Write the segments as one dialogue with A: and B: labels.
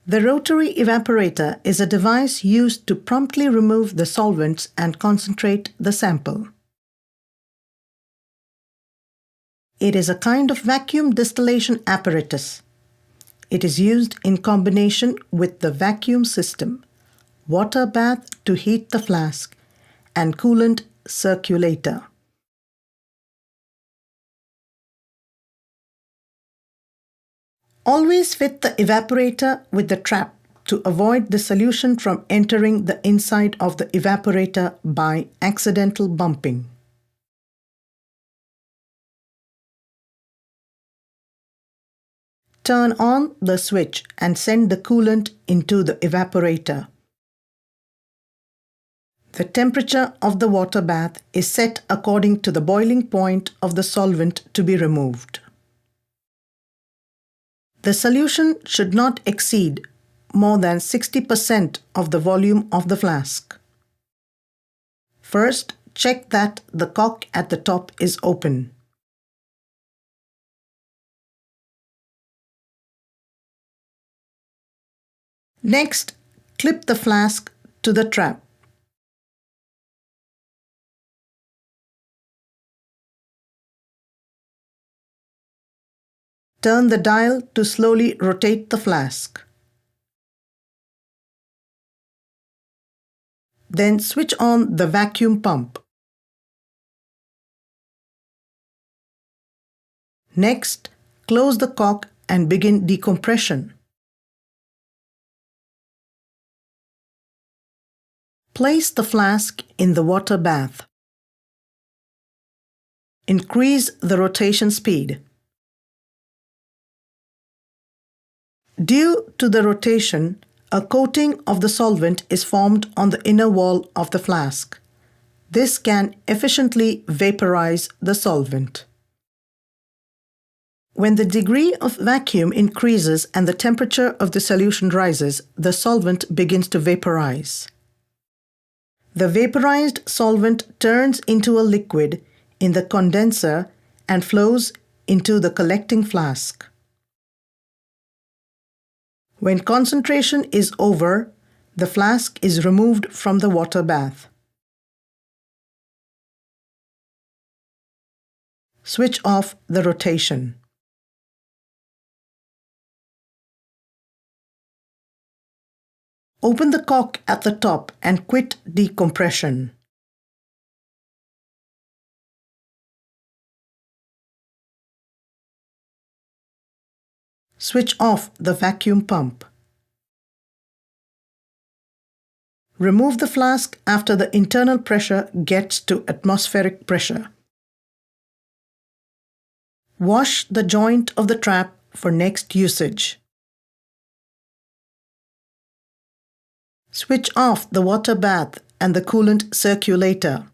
A: The rotary evaporator is a device used to promptly remove the solvents and concentrate the sample. It is a kind of vacuum distillation apparatus. It is used in combination with the vacuum system, water bath to heat the flask, and coolant circulator. Always fit the evaporator with the trap to avoid the solution from entering the inside of the evaporator by accidental bumping. Turn on the switch and send the coolant into the evaporator. The temperature of the water bath is set according to the boiling point of the solvent to be removed. The solution should not exceed more than 60% of the volume of the flask. First, check that the cork at the top is open. Next, clip the flask to the trap. Turn the dial to slowly rotate the flask. Then switch on the vacuum pump. Next, close the cork and begin decompression. Place the flask in the water bath. Increase the rotation speed. Due to the rotation, a coating of the solvent is formed on the inner wall of the flask. This can efficiently vaporize the solvent. When the degree of vacuum increases and the temperature of the solution rises, the solvent begins to vaporize. The vaporized solvent turns into a liquid in the condenser and flows into the collecting flask. When concentration is over, the flask is removed from the water bath. Switch off the rotation. Open the cork at the top and quit decompression. Switch off the vacuum pump. Remove the flask after the internal pressure gets to atmospheric pressure. Wash the joint of the trap for next usage. Switch off the water bath and the coolant circulator.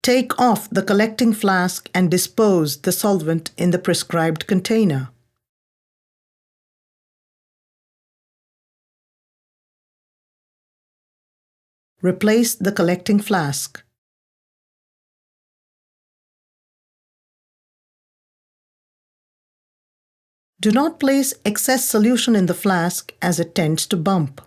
A: Take off the collecting flask and dispose the solvent in the prescribed container. Replace the collecting flask. Do not place excess solution in the flask as it tends to bump.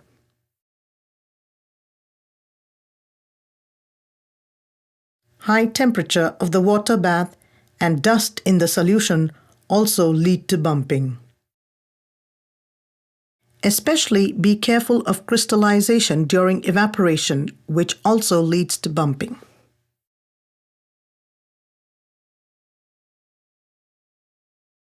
A: High temperature of the water bath and dust in the solution also lead to bumping. Especially be careful of crystallization during evaporation, which also leads to bumping.